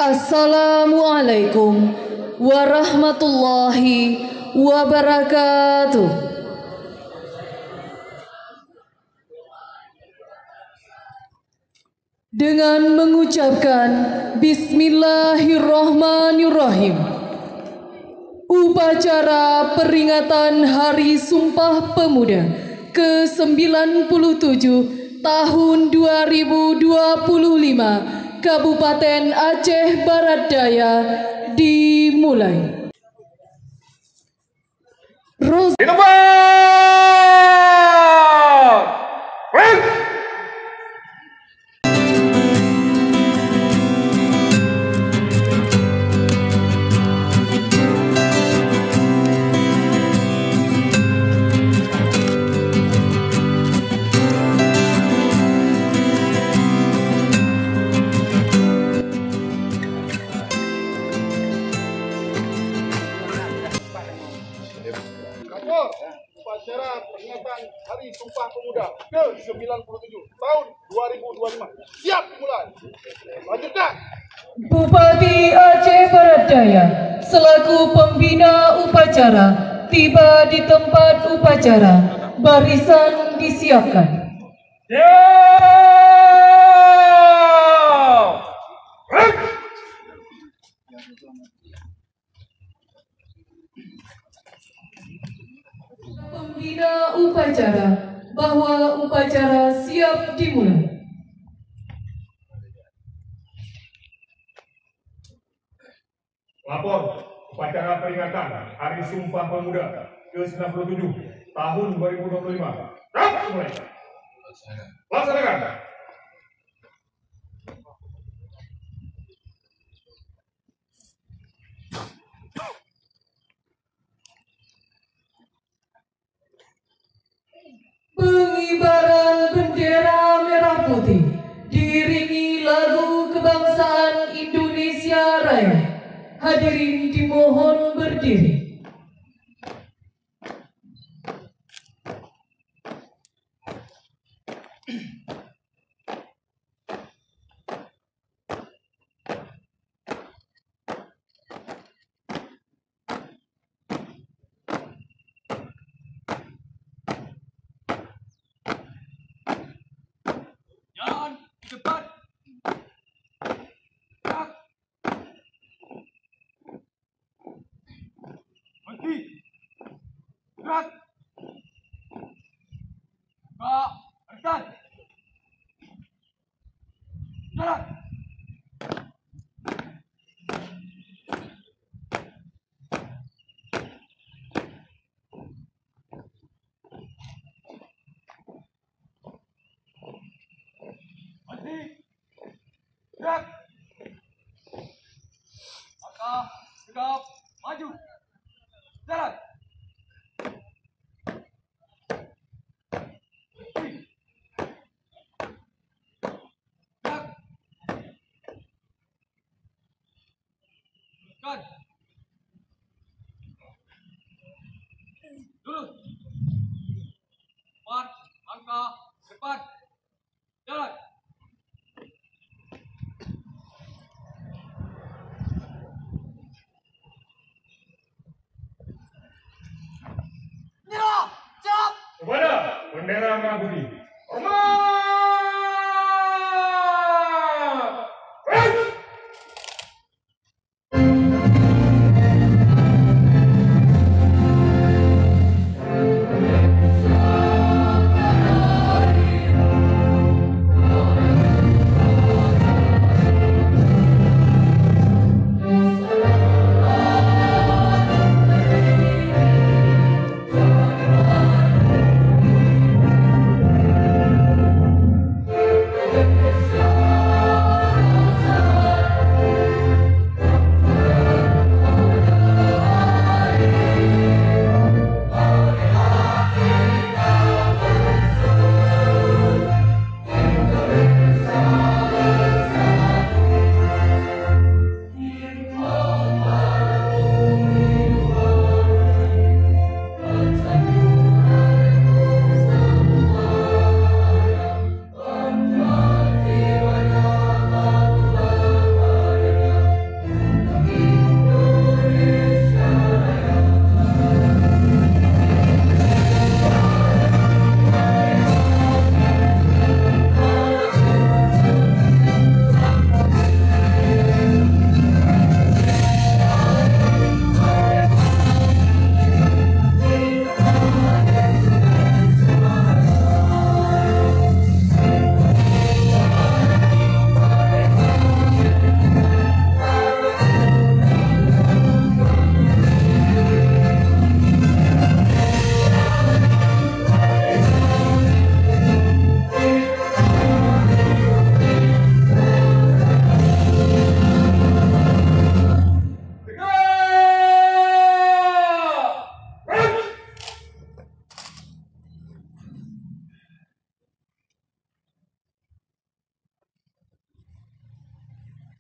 Assalamualaikum warahmatullahi wabarakatuh. Dengan mengucapkan Bismillahirrahmanirrahim, upacara peringatan Hari Sumpah Pemuda ke-97 tahun 2025 Kabupaten Aceh Barat Daya dimulai. Upacara peringatan Hari Sumpah Pemuda ke-97 tahun 2025 siap dimulai. Lanjutkan. Bupati Aceh Barat Daya selaku pembina upacara tiba di tempat upacara. Barisan disiapkan. Pembina upacara bahwa upacara siap dimulai. Lapor upacara peringatan Hari Sumpah Pemuda ke-97 tahun 2025. Mulai. Laksanakan. Pengibaran bendera merah putih diiringi lagu kebangsaan Indonesia Raya. Hadirin dimohon berdiri. Cepat. Gerak. Berhenti. Gerak. Buka. Barisan. Jalan. Gerak. Langkah tegap maju. Jalan. Gerak. Teruskan. Lurus. 4 langkah depan. Jalan. Kepada bendera merah putih.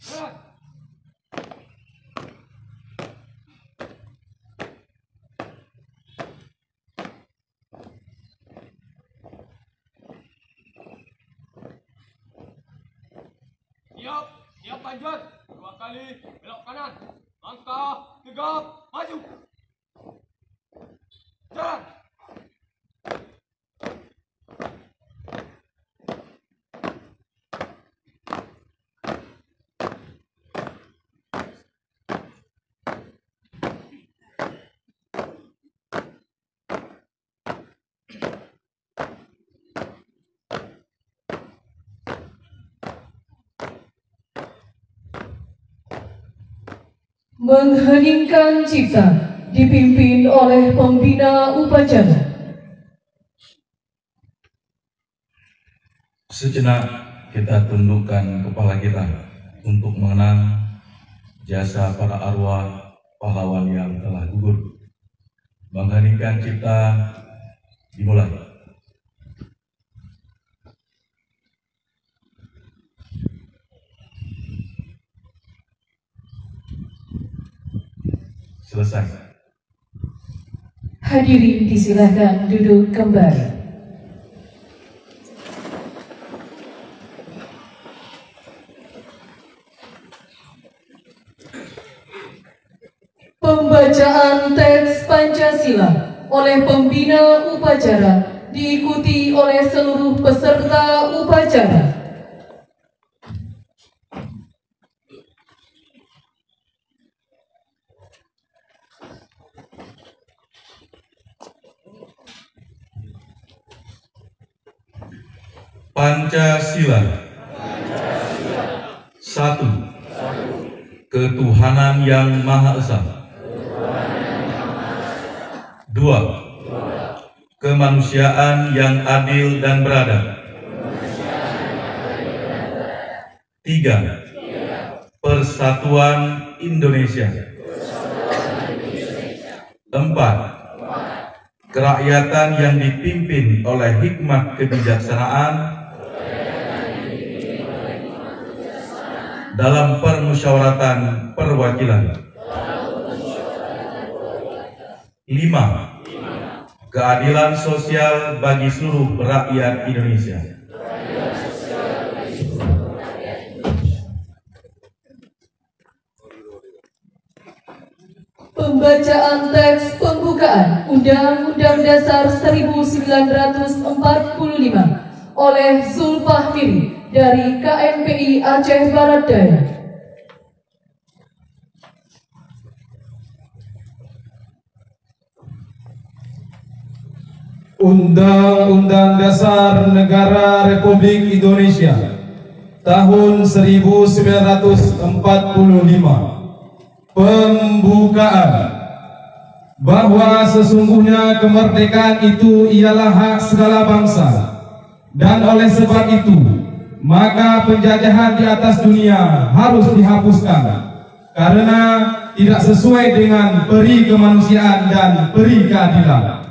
Jalan. Siap, siap lanjut. 2 kali belok kanan. Langkah, tegap, maju. Jalan. Mengheningkan cipta dipimpin oleh pembina upacara. Sejenak kita tundukkan kepala kita untuk mengenang jasa para arwah pahlawan yang telah gugur. Mengheningkan cipta dimulai. Selesai. Hadirin disilahkan duduk kembali. Pembacaan teks Pancasila oleh pembina upacara diikuti oleh seluruh peserta upacara. Pancasila. 1. Ketuhanan yang Maha Esa. 2. Kemanusiaan yang adil dan beradab. 3. Persatuan Indonesia. 4. Kerakyatan yang dipimpin oleh hikmah kebijaksanaan dalam permusyawaratan perwakilan. 5. Keadilan sosial bagi seluruh rakyat Indonesia. Pembacaan teks pembukaan Undang-Undang Dasar 1945 oleh Zulfahmiri dari KNPI Aceh Barat Daya. Undang-Undang Dasar Negara Republik Indonesia tahun 1945. Pembukaan. Bahwa sesungguhnya kemerdekaan itu ialah hak segala bangsa, dan oleh sebab itu maka penjajahan di atas dunia harus dihapuskan karena tidak sesuai dengan peri kemanusiaan dan peri keadilan.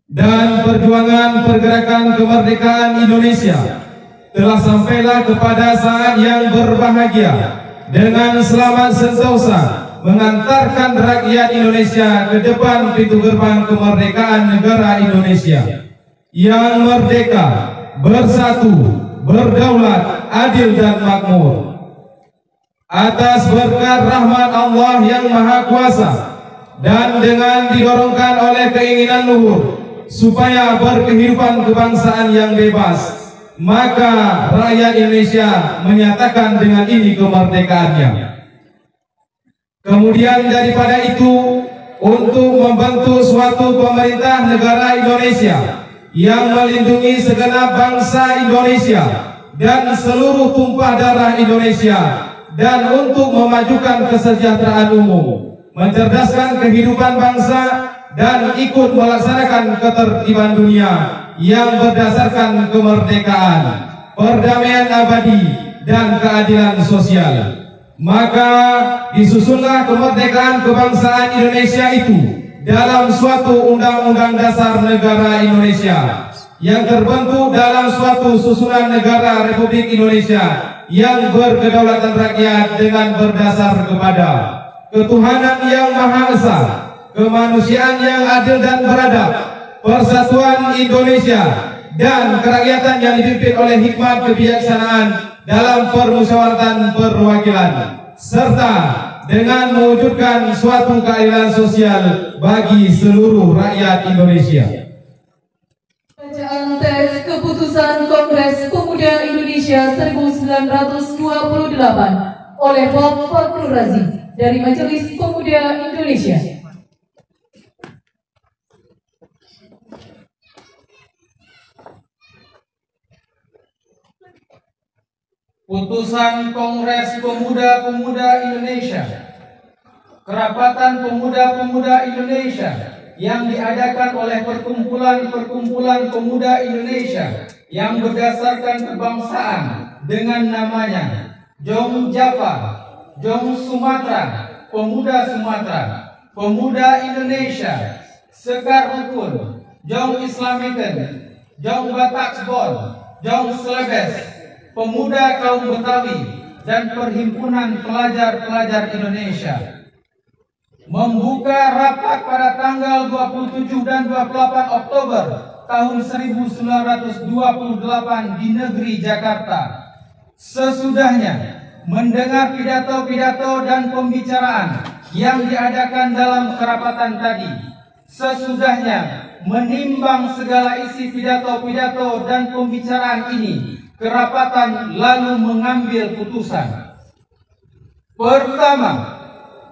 Dan perjuangan pergerakan kemerdekaan Indonesia telah sampailah kepada saat yang berbahagia dengan selamat sentosa mengantarkan rakyat Indonesia ke depan pintu gerbang kemerdekaan negara Indonesia yang merdeka, bersatu, berdaulat, adil dan makmur. Atas berkat rahmat Allah yang Maha Kuasa dan dengan didorongkan oleh keinginan luhur supaya berkehidupan kebangsaan yang bebas, maka rakyat Indonesia menyatakan dengan ini kemerdekaannya. Kemudian daripada itu, untuk membentuk suatu pemerintah negara Indonesia yang melindungi segenap bangsa Indonesia dan seluruh tumpah darah Indonesia, dan untuk memajukan kesejahteraan umum, mencerdaskan kehidupan bangsa, dan ikut melaksanakan ketertiban dunia yang berdasarkan kemerdekaan, perdamaian abadi, dan keadilan sosial. Maka disusunlah kemerdekaan kebangsaan Indonesia itu dalam suatu undang-undang dasar negara Indonesia yang terbentuk dalam suatu susunan negara Republik Indonesia yang berkedaulatan rakyat dengan berdasar kepada ketuhanan yang Maha Esa, kemanusiaan yang adil dan beradab, persatuan Indonesia, dan kerakyatan yang dipimpin oleh hikmat kebijaksanaan dalam permusyawaratan perwakilan, serta dengan mewujudkan suatu keadilan sosial bagi seluruh rakyat Indonesia. Bacaan teks keputusan Kongres Pemuda Indonesia 1928 oleh Bob Fakrul Razi dari Majelis Pemuda Indonesia. Putusan Kongres Pemuda-Pemuda Indonesia, Kerapatan Pemuda-Pemuda Indonesia yang diadakan oleh Perkumpulan-Perkumpulan Pemuda Indonesia yang berdasarkan kebangsaan dengan namanya Jong Java, Jong Sumatera, Pemuda Sumatera, Pemuda Indonesia, Sekar Rukun, Jong Islamiken, Jong Bataksbon, Jong Slebes, Pemuda Kaum Betawi, dan Perhimpunan Pelajar-Pelajar Indonesia membuka rapat pada tanggal 27 dan 28 Oktober tahun 1928 di negeri Jakarta. Sesudahnya mendengar pidato-pidato dan pembicaraan yang diadakan dalam kerapatan tadi, sesudahnya menimbang segala isi pidato-pidato dan pembicaraan ini, kerapatan lalu mengambil putusan. Pertama,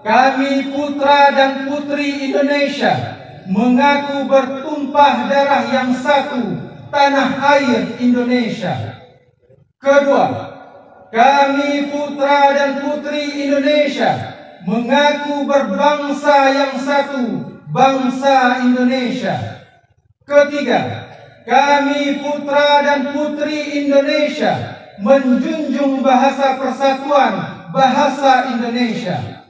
kami putra dan putri Indonesia mengaku bertumpah darah yang satu, tanah air Indonesia. Kedua, kami putra dan putri Indonesia mengaku berbangsa yang satu, bangsa Indonesia. Ketiga, kami putra dan putri Indonesia menjunjung bahasa persatuan, bahasa Indonesia.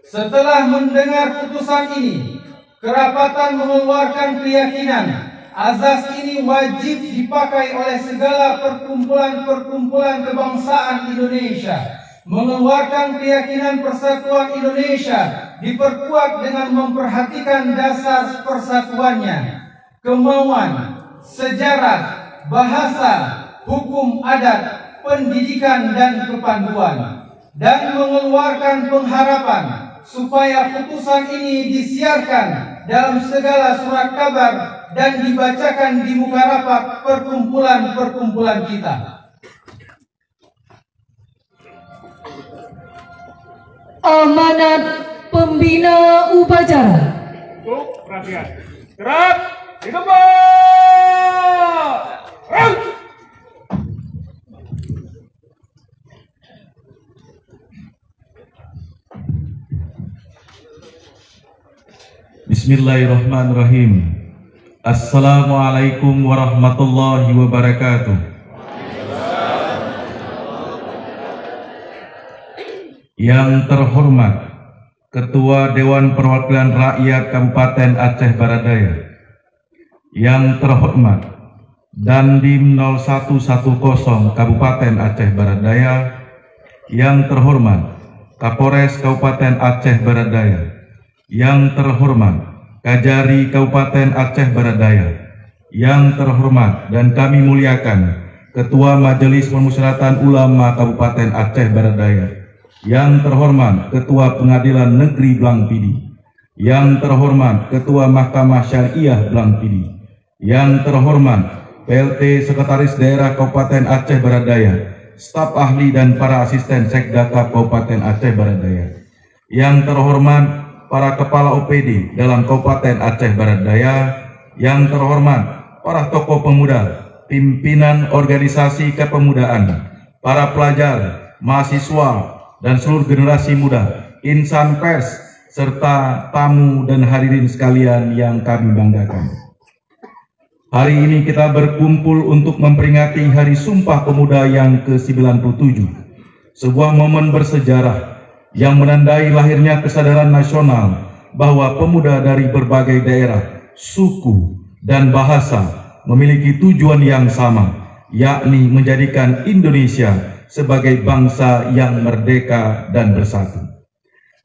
Setelah mendengar putusan ini, kerapatan mengeluarkan keyakinan azas ini wajib dipakai oleh segala perkumpulan-perkumpulan kebangsaan Indonesia. Mengeluarkan keyakinan persatuan Indonesia diperkuat dengan memperhatikan dasar persatuannya, kemauan, sejarah, bahasa, hukum adat, pendidikan, dan kepanduan, dan mengeluarkan pengharapan supaya putusan ini disiarkan dalam segala surat kabar dan dibacakan di muka rapat perkumpulan-perkumpulan kita. Amanat pembina upacara. Untuk perhatian. Gerak! Di tempat! Bismillahirrahmanirrahim. Assalamualaikum warahmatullahi wabarakatuh. Yang terhormat Ketua Dewan Perwakilan Rakyat Kabupaten Aceh Barat Daya, yang terhormat Dandim 0110 Kabupaten Aceh Barat Daya, yang terhormat Kapolres Kabupaten Aceh Barat Daya, yang terhormat Kajari Kabupaten Aceh Barat Daya, yang terhormat dan kami muliakan Ketua Majelis Permusyawaratan Ulama Kabupaten Aceh Barat Daya, yang terhormat Ketua Pengadilan Negeri Blangpidi, yang terhormat Ketua Mahkamah Syariah Blangpidi, yang terhormat PLT Sekretaris Daerah Kabupaten Aceh Barat Daya, staf ahli dan para asisten Sekdaka Kabupaten Aceh Barat Daya, yang terhormat para kepala OPD dalam Kabupaten Aceh Barat Daya, yang terhormat para tokoh pemuda, pimpinan organisasi kepemudaan, para pelajar, mahasiswa, dan seluruh generasi muda, insan pers, serta tamu dan hadirin sekalian yang kami banggakan. Hari ini kita berkumpul untuk memperingati Hari Sumpah Pemuda yang ke-97, sebuah momen bersejarah yang menandai lahirnya kesadaran nasional bahwa pemuda dari berbagai daerah, suku, dan bahasa memiliki tujuan yang sama, yakni menjadikan Indonesia sebagai bangsa yang merdeka dan bersatu.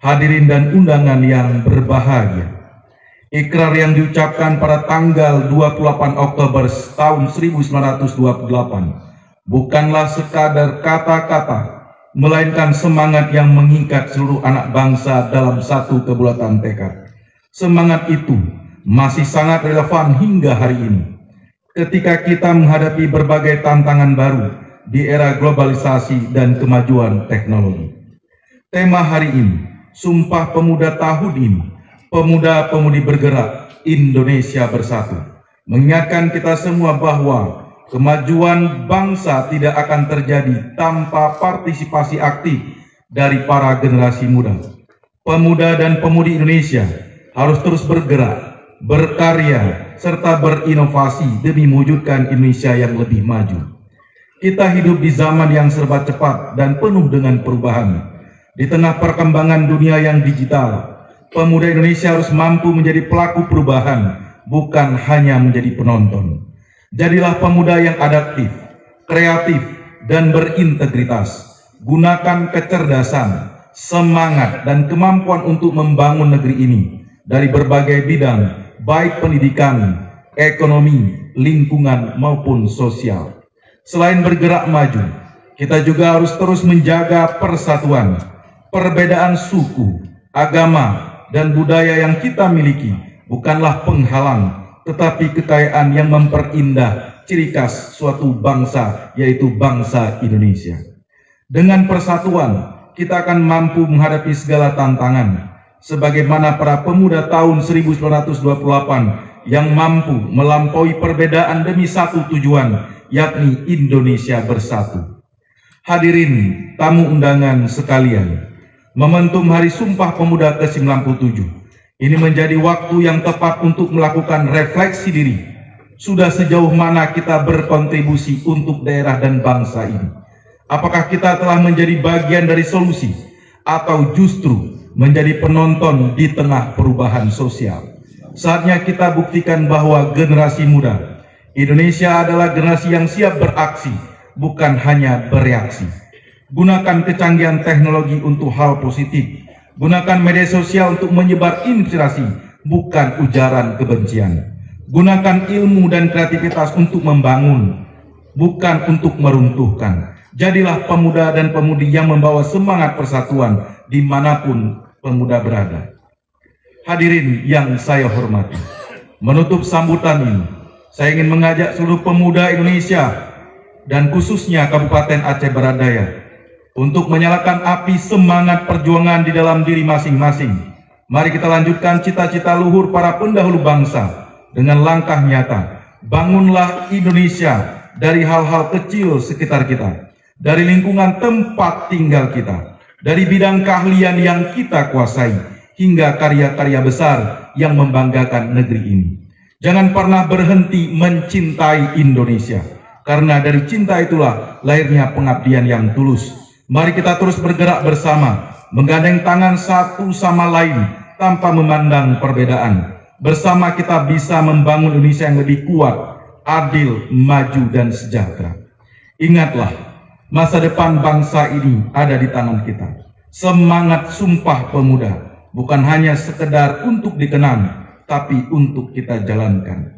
Hadirin dan undangan yang berbahagia, ikrar yang diucapkan pada tanggal 28 Oktober tahun 1928 bukanlah sekadar kata-kata, melainkan semangat yang mengikat seluruh anak bangsa dalam satu kebulatan tekad. Semangat itu masih sangat relevan hingga hari ini, ketika kita menghadapi berbagai tantangan baru di era globalisasi dan kemajuan teknologi. Tema hari ini, Sumpah Pemuda tahun ini, Pemuda-Pemudi Bergerak, Indonesia Bersatu, mengingatkan kita semua bahwa kemajuan bangsa tidak akan terjadi tanpa partisipasi aktif dari para generasi muda. Pemuda dan pemudi Indonesia harus terus bergerak, berkarya, serta berinovasi demi mewujudkan Indonesia yang lebih maju. Kita hidup di zaman yang serba cepat dan penuh dengan perubahan. Di tengah perkembangan dunia yang digital, pemuda Indonesia harus mampu menjadi pelaku perubahan, bukan hanya menjadi penonton. Jadilah pemuda yang adaptif, kreatif, dan berintegritas. Gunakan kecerdasan, semangat, dan kemampuan untuk membangun negeri ini dari berbagai bidang, baik pendidikan, ekonomi, lingkungan, maupun sosial. Selain bergerak maju, kita juga harus terus menjaga persatuan. Perbedaan suku, agama, dan budaya yang kita miliki bukanlah penghalang, tetapi kekayaan yang memperindah ciri khas suatu bangsa, yaitu bangsa Indonesia. Dengan persatuan, kita akan mampu menghadapi segala tantangan, sebagaimana para pemuda tahun 1928 yang mampu melampaui perbedaan demi satu tujuan, yakni Indonesia Bersatu. Hadirin tamu undangan sekalian, momentum Hari Sumpah Pemuda ke-97 ini menjadi waktu yang tepat untuk melakukan refleksi diri. Sudah sejauh mana kita berkontribusi untuk daerah dan bangsa ini? Apakah kita telah menjadi bagian dari solusi atau justru menjadi penonton di tengah perubahan sosial? Saatnya kita buktikan bahwa generasi muda Indonesia adalah generasi yang siap beraksi, bukan hanya bereaksi. Gunakan kecanggihan teknologi untuk hal positif. Gunakan media sosial untuk menyebar inspirasi, bukan ujaran kebencian. Gunakan ilmu dan kreativitas untuk membangun, bukan untuk meruntuhkan. Jadilah pemuda dan pemudi yang membawa semangat persatuan dimanapun pemuda berada. Hadirin yang saya hormati, menutup sambutan ini, saya ingin mengajak seluruh pemuda Indonesia dan khususnya Kabupaten Aceh Baradaya untuk menyalakan api semangat perjuangan di dalam diri masing-masing. Mari kita lanjutkan cita-cita luhur para pendahulu bangsa dengan langkah nyata. Bangunlah Indonesia dari hal-hal kecil sekitar kita, dari lingkungan tempat tinggal kita, dari bidang keahlian yang kita kuasai, hingga karya-karya besar yang membanggakan negeri ini. Jangan pernah berhenti mencintai Indonesia, karena dari cinta itulah lahirnya pengabdian yang tulus. Mari kita terus bergerak bersama, menggandeng tangan satu sama lain tanpa memandang perbedaan. Bersama kita bisa membangun Indonesia yang lebih kuat, adil, maju, dan sejahtera. Ingatlah, masa depan bangsa ini ada di tangan kita. Semangat Sumpah Pemuda bukan hanya sekedar untuk dikenang, tapi untuk kita jalankan.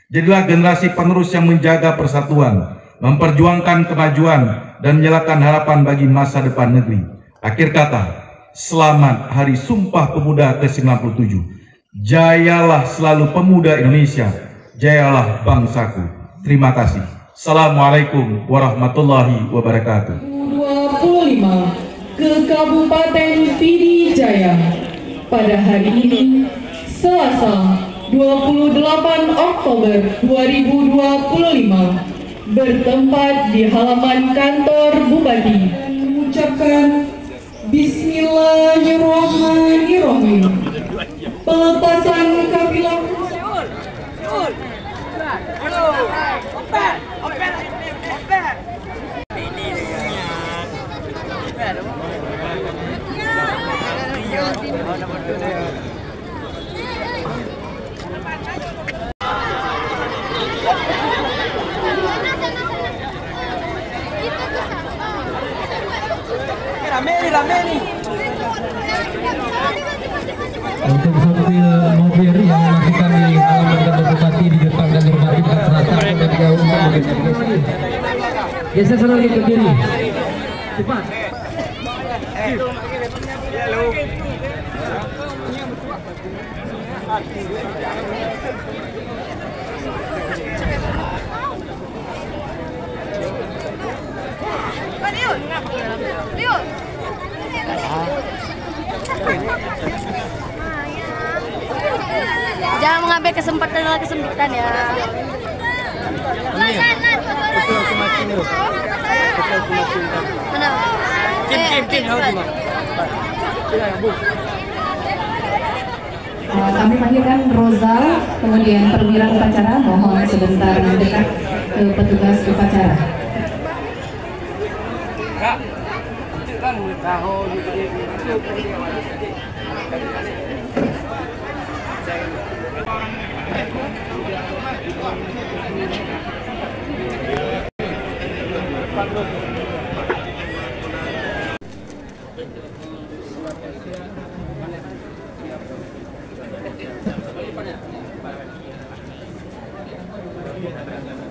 Jadilah generasi penerus yang menjaga persatuan, memperjuangkan kemajuan, dan menyalakan harapan bagi masa depan negeri. Akhir kata, selamat Hari Sumpah Pemuda ke-97. Jayalah selalu pemuda Indonesia, jayalah bangsaku. Terima kasih. Assalamualaikum warahmatullahi wabarakatuh. 25 ke Kabupaten Pidijaya pada hari ini, Selasa 28 Oktober 2025, bertempat di halaman kantor Bupati, mengucapkan Bismillahirrahmanirrahim. Pelepasan kafilah Geser satu lagi ke kiri. Cepat. Jangan mengambil kesempatan ya. Kami panggilkan Rozal, kemudian perwira upacara, mohon sebentar mendekat ke petugas upacara. Thank you.